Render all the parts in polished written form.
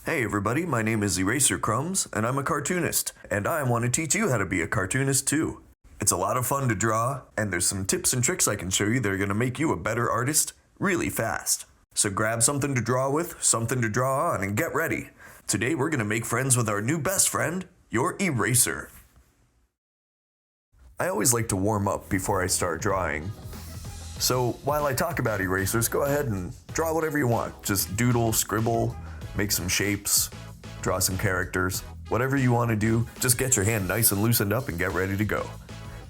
Hey everybody, my name is Eraser Crumbs, and I'm a cartoonist, and I want to teach you how to be a cartoonist too. It's a lot of fun to draw, and there's some tips and tricks I can show you that are going to make you a better artist really fast. So grab something to draw with, something to draw on, and get ready. Today we're going to make friends with our new best friend, your eraser. I always like to warm up before I start drawing. So while I talk about erasers, go ahead and draw whatever you want. Just doodle, scribble, make some shapes, draw some characters, whatever you want to do, just get your hand nice and loosened up and get ready to go.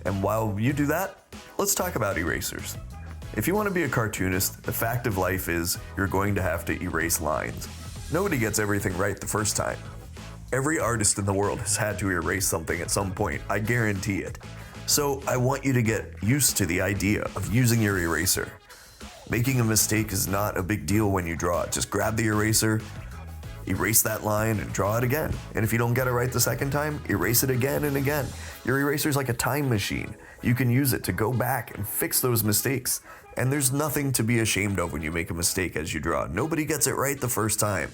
And while you do that, let's talk about erasers. If you want to be a cartoonist, the fact of life is you're going to have to erase lines. Nobody gets everything right the first time. Every artist in the world has had to erase something at some point, I guarantee it. So I want you to get used to the idea of using your eraser. Making a mistake is not a big deal when you draw. Just grab the eraser, erase that line and draw it again. And if you don't get it right the second time, erase it again and again. Your eraser is like a time machine. You can use it to go back and fix those mistakes. And there's nothing to be ashamed of when you make a mistake as you draw. Nobody gets it right the first time.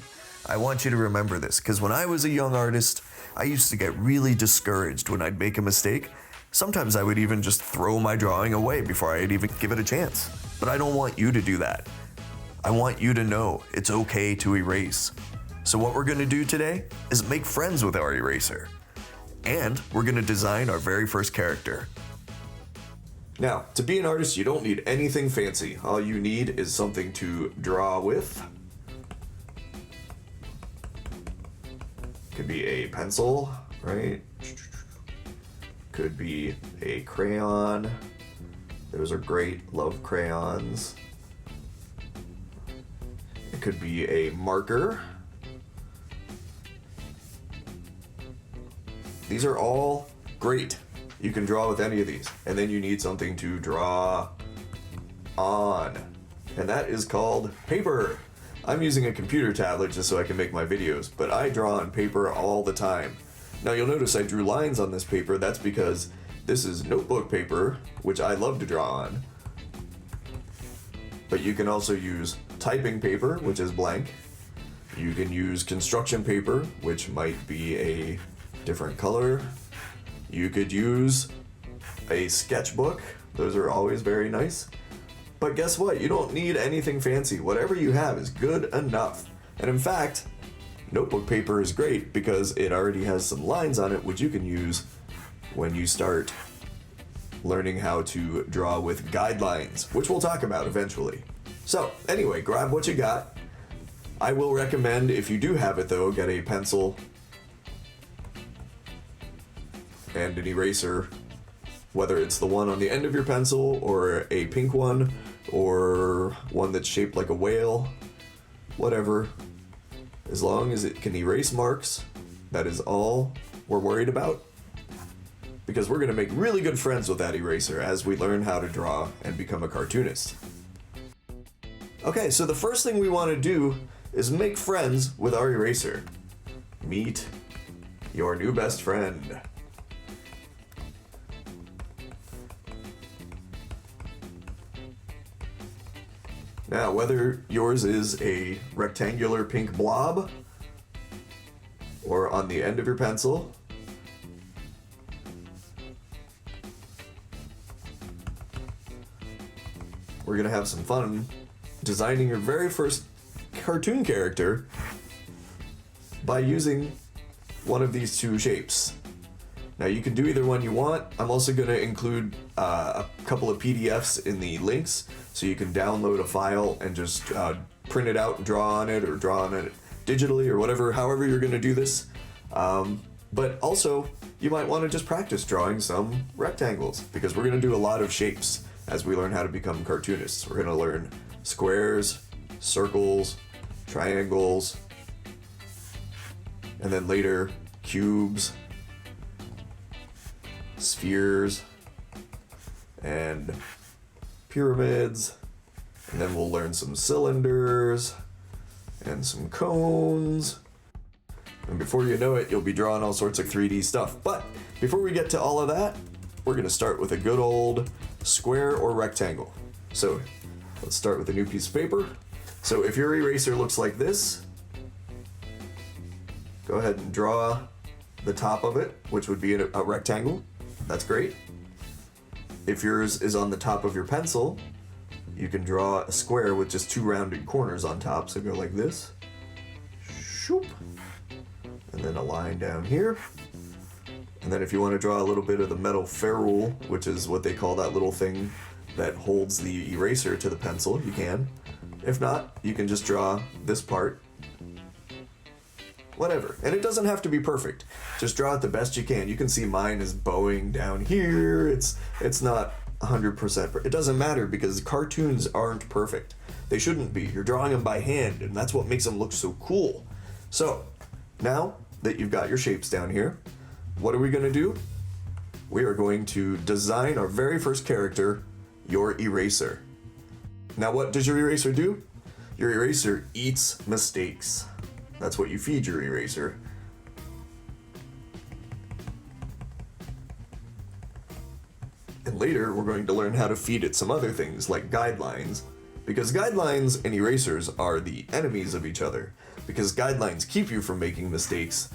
I want you to remember this, because when I was a young artist, I used to get really discouraged when I'd make a mistake. Sometimes I would even just throw my drawing away before I'd even give it a chance. But I don't want you to do that. I want you to know it's okay to erase. So what we're going to do today is make friends with our eraser. And we're going to design our very first character. Now, to be an artist, you don't need anything fancy. All you need is something to draw with. Could be a pencil, right? Could be a crayon. Those are great, love crayons. It could be a marker. These are all great. You can draw with any of these. And then you need something to draw on. And that is called paper. I'm using a computer tablet just so I can make my videos, but I draw on paper all the time. Now you'll notice I drew lines on this paper. That's because this is notebook paper, which I love to draw on. But you can also use typing paper, which is blank. You can use construction paper, which might be a different color. You could use a sketchbook. Those are always very nice. But guess what? You don't need anything fancy. Whatever you have is good enough. And in fact, notebook paper is great because it already has some lines on it, which you can use when you start learning how to draw with guidelines, which we'll talk about eventually. So anyway, grab what you got. I will recommend, if you do have it though, get a pencil and an eraser, whether it's the one on the end of your pencil or a pink one or one that's shaped like a whale, whatever. As long as it can erase marks, that is all we're worried about. Because we're going to make really good friends with that eraser as we learn how to draw and become a cartoonist. Okay, so the first thing we want to do is make friends with our eraser. Meet your new best friend. Now, whether yours is a rectangular pink blob or on the end of your pencil, we're gonna have some fun designing your very first cartoon character by using one of these two shapes. Now you can do either one you want. I'm also going to include a couple of PDFs in the links so you can download a file and just print it out and draw on it, or draw on it digitally, or whatever, however you're going to do this. But also you might want to just practice drawing some rectangles, because we're going to do a lot of shapes as we learn how to become cartoonists. We're going to learn squares, circles, triangles, and then later cubes, spheres, and pyramids, And then we'll learn some cylinders and some cones. And before you know it, you'll be drawing all sorts of 3D stuff. But before we get to all of that, we're gonna start with a good old square or rectangle. So let's start with a new piece of paper. So if your eraser looks like this, go ahead and draw the top of it, which would be a rectangle. That's great. If yours is on the top of your pencil, you can draw a square with just 2 rounded corners on top. So go like this. Shoop. And then a line down here. And then if you want to draw a little bit of the metal ferrule, which is what they call that little thing that holds the eraser to the pencil, you can. If not, you can just draw this part. Whatever. And it doesn't have to be perfect. Just draw it the best you can. You can see mine is bowing down here. It's not 100%. It doesn't matter because cartoons aren't perfect. They shouldn't be. You're drawing them by hand, and that's what makes them look so cool. So, now that you've got your shapes down here, what are we going to do? We are going to design our very first character, your eraser. Now, what does your eraser do? Your eraser eats mistakes. That's what you feed your eraser. And later, we're going to learn how to feed it some other things like guidelines. Because guidelines and erasers are the enemies of each other. Because guidelines keep you from making mistakes.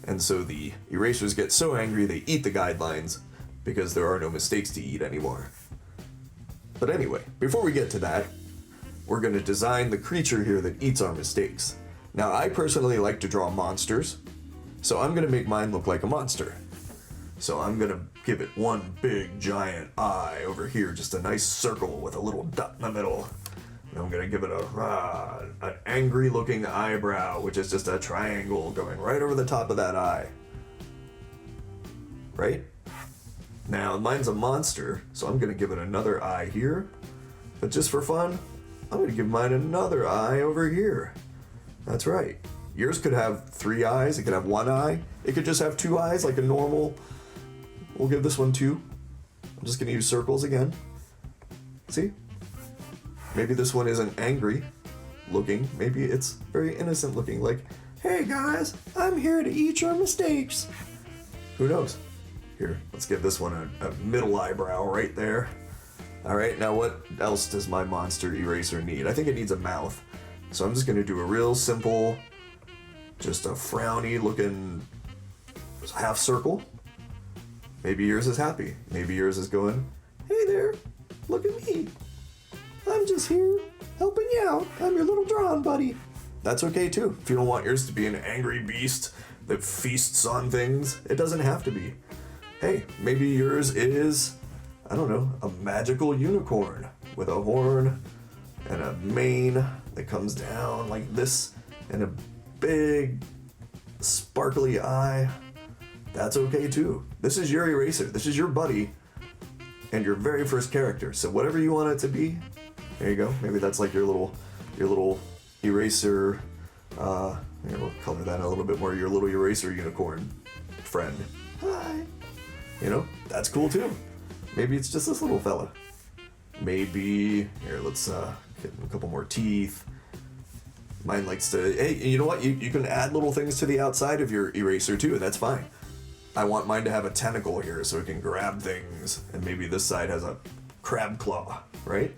And so the erasers get so angry they eat the guidelines because there are no mistakes to eat anymore. But anyway, before we get to that, we're going to design the creature here that eats our mistakes. Now, I personally like to draw monsters, so I'm going to make mine look like a monster. So I'm going to give it one big giant eye over here, just a nice circle with a little dot in the middle. And I'm going to give it an angry looking eyebrow, which is just a triangle going right over the top of that eye. Right? Now, mine's a monster, so I'm going to give it another eye here. But just for fun, I'm going to give mine another eye over here. That's right. Yours could have 3 eyes, it could have 1 eye. It could just have 2 eyes, like a normal. We'll give this one 2. I'm just going to use circles again. See? Maybe this one isn't angry looking. Maybe it's very innocent looking, like, hey guys, I'm here to eat your mistakes. Who knows? Here, let's give this one a middle eyebrow right there. All right, now what else does my monster eraser need? I think it needs a mouth. So I'm just going to do a real simple, just a frowny looking half circle. Maybe yours is happy. Maybe yours is going, hey there, look at me. I'm just here helping you out. I'm your little drawing buddy. That's okay too. If you don't want yours to be an angry beast that feasts on things, it doesn't have to be. Hey, maybe yours is, I don't know, a magical unicorn with a horn and a mane that comes down like this and a big sparkly eye. That's okay too. This is your eraser. This is your buddy and your very first character. So whatever you want it to be, there you go. Maybe that's like your little eraser. Here, we'll color that a little bit more. Your little eraser unicorn friend. Hi. You know, that's cool too. Maybe it's just this little fella. Maybe, here, let's get a couple more teeth. Mine likes to, hey, you know what? You can add little things to the outside of your eraser too, and that's fine. I want mine to have a tentacle here so it can grab things, and maybe this side has a crab claw, right?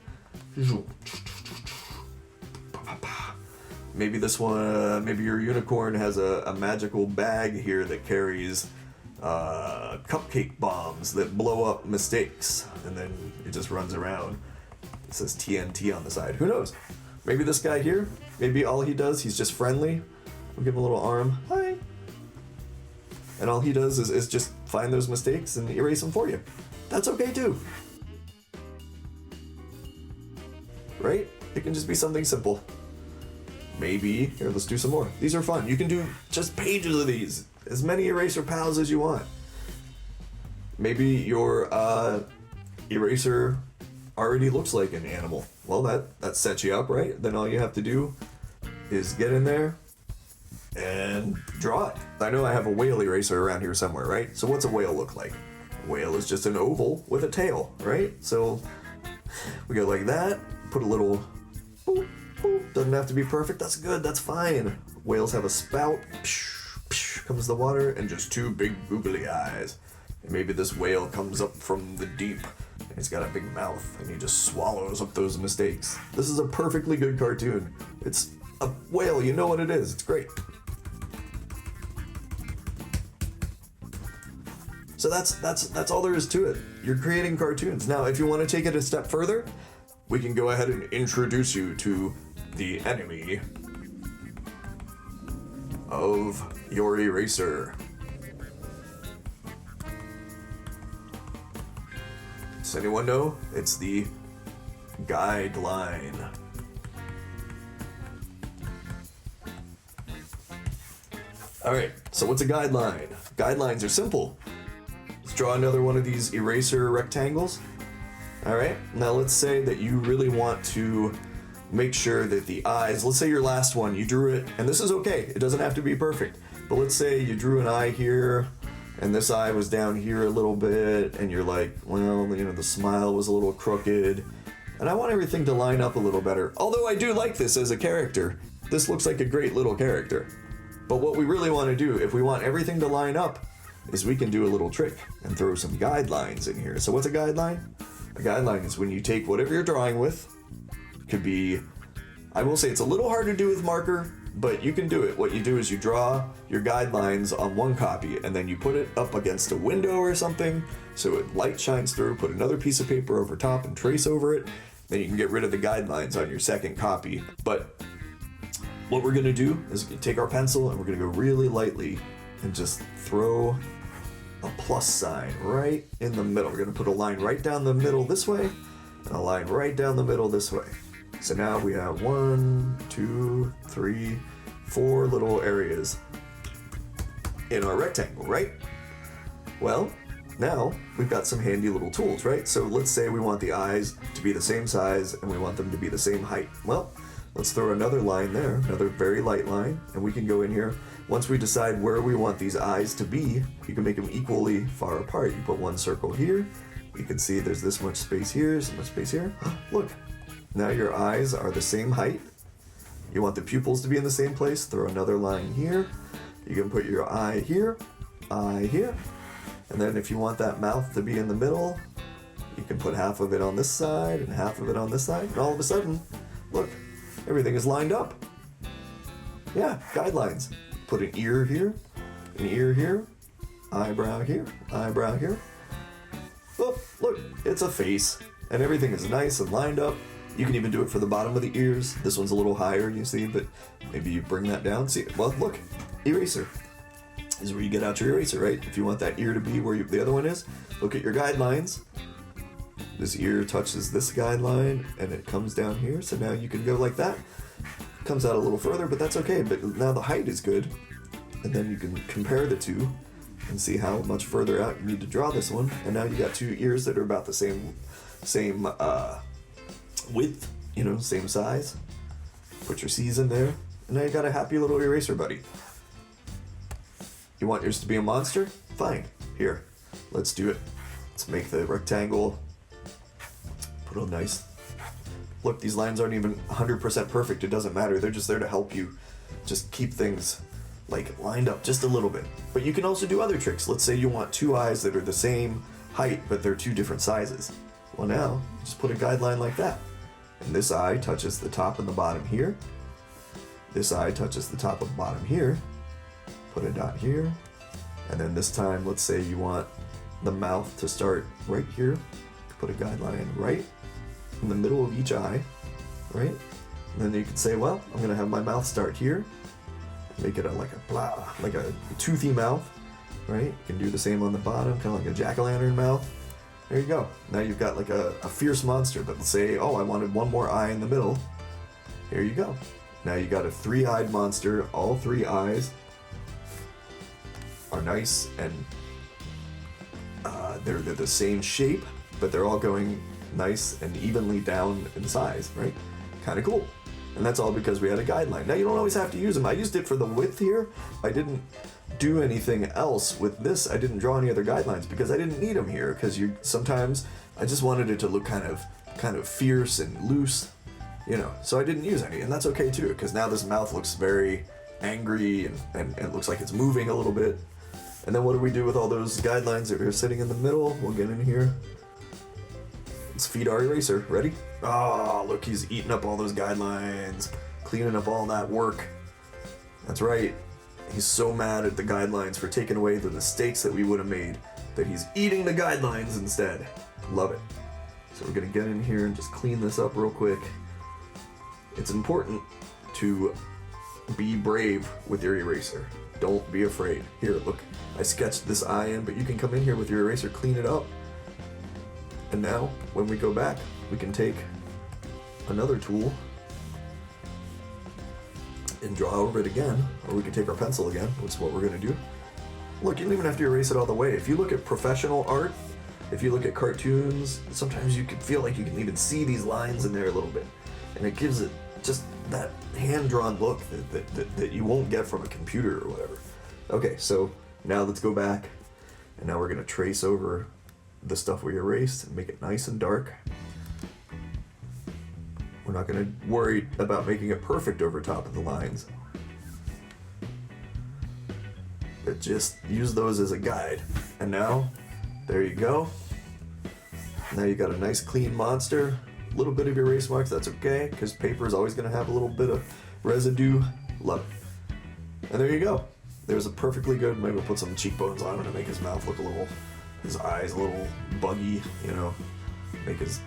Maybe this one, maybe your unicorn has a magical bag here that carries cupcake bombs that blow up mistakes, and then it just runs around. It says TNT on the side. Who knows? Maybe this guy here, maybe all he does, he's just friendly. We'll give him a little arm. Hi. And all he does is just find those mistakes and erase them for you. That's okay too. Right? It can just be something simple. Maybe, here, let's do some more. These are fun. You can do just pages of these. As many eraser pals as you want. Maybe your eraser already looks like an animal. Well, that sets you up, right? Then all you have to do is get in there and draw it. I know I have a whale eraser around here somewhere, right? So what's a whale look like? A whale is just an oval with a tail, right? So we go like that, put a little boop, boop. Doesn't have to be perfect. That's good. That's fine. Whales have a spout. Psh, psh, comes the water and just two big googly eyes. And maybe this whale comes up from the deep and he's got a big mouth and he just swallows up those mistakes. This is a perfectly good cartoon. It's a whale. You know what it is. It's great. So that's all there is to it. You're creating cartoons. Now, if you want to take it a step further, we can go ahead and introduce you to the enemy of your eraser. Does anyone know? It's the guideline. Alright, so what's a guideline? Guidelines are simple. Let's draw another one of these eraser rectangles. Alright, now let's say that you really want to make sure that the eyes, let's say your last one, you drew it, and this is okay, it doesn't have to be perfect, but let's say you drew an eye here, and this eye was down here a little bit, and you're like, well, you know, the smile was a little crooked, and I want everything to line up a little better. Although I do like this as a character. This looks like a great little character. But what we really want to do, if we want everything to line up, is we can do a little trick and throw some guidelines in here. So what's a guideline? A guideline is when you take whatever you're drawing with. It could be, I will say it's a little hard to do with marker, but you can do it. What you do is you draw your guidelines on one copy and then you put it up against a window or something so light shines through, put another piece of paper over top and trace over it. Then you can get rid of the guidelines on your second copy. But what we're gonna do is take our pencil and we're gonna go really lightly and just throw a plus sign right in the middle. We're gonna put a line right down the middle this way and a line right down the middle this way. So now we have 1, 2, 3, 4 little areas in our rectangle, right? Well, now we've got some handy little tools, right? So let's say we want the eyes to be the same size and we want them to be the same height. Well, let's throw another line there, another very light line, and we can go in here. Once we decide where we want these eyes to be, you can make them equally far apart. You put one circle here, you can see there's this much space here, so much space here. Look, now your eyes are the same height. You want the pupils to be in the same place, throw another line here. You can put your eye here, and then if you want that mouth to be in the middle, you can put half of it on this side and half of it on this side, and all of a sudden, look, everything is lined up. Yeah, guidelines. Put an ear here, eyebrow here, eyebrow here. Look, it's a face, and everything is nice and lined up. You can even do it for the bottom of the ears. This one's a little higher, you see, but maybe you bring that down. See, well, look, eraser. This is where you get out your eraser, right? If you want that ear to be where the other one is, look at your guidelines. This ear touches this guideline, and it comes down here, so now you can go like that. Comes out a little further, but that's okay, but now the height is good. And then you can compare the two and see how much further out you need to draw this one. And now you got two ears that are about the same width, you know, same size. Put your C's in there, and now you got a happy little eraser buddy. You want yours to be a monster? Fine. Here, let's do it. Let's make the rectangle. Put a nice. Look, these lines aren't even 100% perfect. It doesn't matter. They're just there to help you just keep things like lined up just a little bit. But you can also do other tricks. Let's say you want two eyes that are the same height, but they're two different sizes. Well, now just put a guideline like that. And this eye touches the top and the bottom here. This eye touches the top and bottom here. Put a dot here. And then this time, let's say you want the mouth to start right here. Put a guideline right in the middle of each eye, right? And then you can say, well, I'm gonna have my mouth start here. Make it like a toothy mouth, right? You can do the same on the bottom, kind of like a jack-o'-lantern mouth. There you go. Now you've got like a fierce monster, but let's say, oh, I wanted one more eye in the middle. Here you go. Now you got a three-eyed monster. All three eyes are nice and they're the same shape, but they're all going nice and evenly down in size, right? Kind of cool. And that's all because we had a guideline. Now you don't always have to use them. I used it for the width here. I didn't do anything else with this. I didn't draw any other guidelines because I didn't need them here, because sometimes I just wanted it to look kind of fierce and loose. you know, so I didn't use any, and that's okay too, because now this mouth looks very angry and it looks like it's moving a little bit. And then what do we do with all those guidelines that are sitting in the middle? We'll get in here. Let's feed our eraser. Ready? Oh, look, he's eating up all those guidelines, cleaning up all that work. That's right. He's so mad at the guidelines for taking away the mistakes that we would have made that he's eating the guidelines instead. Love it. So we're gonna get in here and just clean this up real quick. It's important to be brave with your eraser. Don't be afraid. Here, look, I sketched this eye in, but you can come in here with your eraser, clean it up. And now, when we go back, we can take another tool and draw over it again, or we can take our pencil again, which is what we're gonna do. Look, you don't even have to erase it all the way. If you look at professional art, if you look at cartoons, sometimes you can feel like you can even see these lines in there a little bit. And it gives it just that hand-drawn look that you won't get from a computer or whatever. Okay, so now let's go back, and now we're gonna trace over the stuff we erased and make it nice and dark. We're not gonna worry about making it perfect over top of the lines, but just use those as a guide. And now, there you go. Now you got a nice clean monster. A little bit of erase marks, that's okay, because paper is always gonna have a little bit of residue. Love it. And there you go. There's a perfectly good, maybe we'll put some cheekbones on him to make his mouth look a little, his eyes a little buggy, you know, make his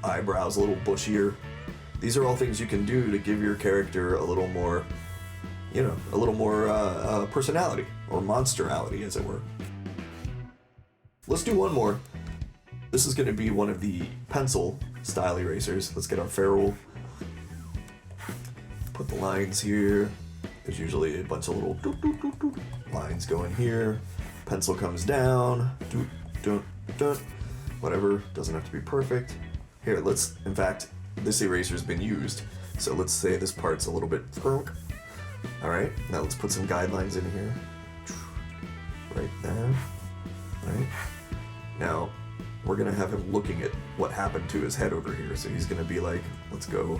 eyebrows a little bushier. These are all things you can do to give your character a little more, you know, a little more personality, or monsterality, as it were. Let's do one more. This is going to be one of the pencil style erasers. Let's get our ferrule. Put the lines here. There's usually a bunch of little doot, doot, doot, doot. Lines going here. Pencil comes down. Doot, doot, doot. Whatever, doesn't have to be perfect. Here, let's, in fact, this eraser's been used. So let's say this part's a little bit drunk. All right, now let's put some guidelines in here. Right there. All right. Now, we're gonna have him looking at what happened to his head over here. So he's gonna be like, let's go,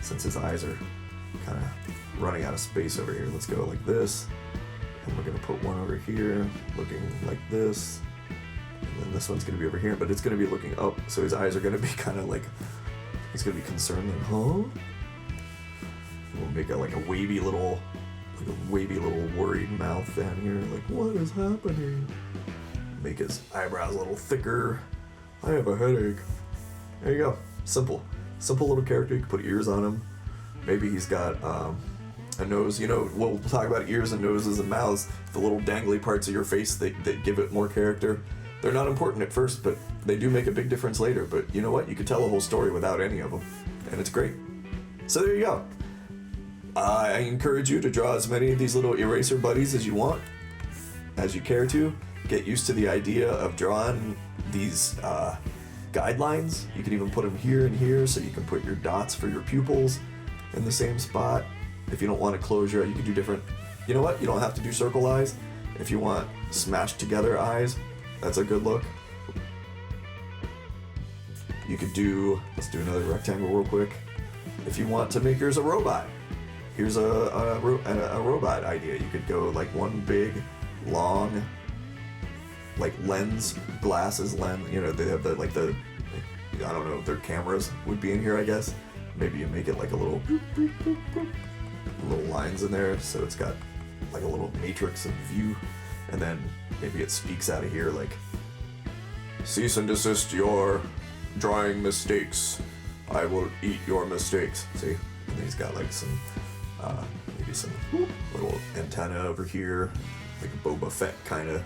since his eyes are kind of running out of space over here, let's go like this. And we're gonna put one over here, looking like this. And then this one's gonna be over here, but it's gonna be looking up. So his eyes are gonna be kind of like, he's gonna be concerned, like, huh? We'll make it like a wavy little worried mouth down here, like, what is happening? Make his eyebrows a little thicker. I have a headache. There you go. Simple little character. You can put ears on him. Maybe he's got a nose. You know, we'll talk about ears and noses and mouths. The little dangly parts of your face that give it more character. They're not important at first, but they do make a big difference later. But you know what? You could tell a whole story without any of them, and it's great. So there you go. I encourage you to draw as many of these little eraser buddies as you want, as you care to. Get used to the idea of drawing these guidelines. You can even put them here and here, so you can put your dots for your pupils in the same spot. If you don't want a closure, you can do different. You know what? You don't have to do circle eyes. If you want smashed together eyes, that's a good look. You could do, let's do another rectangle real quick. If you want to make yours a robot, here's a robot idea. You could go like one big, long, like glasses lens, you know, they have I don't know, their cameras would be in here, I guess. Maybe you make it like a little lines in there, so it's got like a little matrix of view, and then maybe it speaks out of here like, cease and desist your drawing mistakes. I will eat your mistakes. See? And he's got like some, maybe some little antenna over here, like a Boba Fett kind of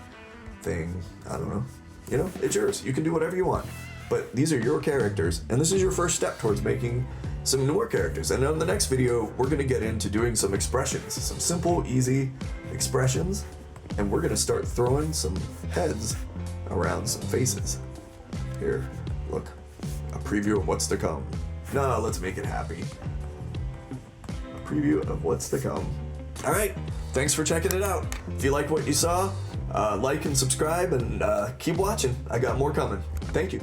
thing. I don't know. You know, it's yours. You can do whatever you want. But these are your characters, and this is your first step towards making some newer characters. And on the next video, we're gonna get into doing some expressions, some simple, easy expressions, and we're gonna start throwing some heads around some faces. Here, look, a preview of what's to come. No, let's make it happy. A preview of what's to come. All right, thanks for checking it out. If you like what you saw, like and subscribe, and keep watching. I got more coming. Thank you.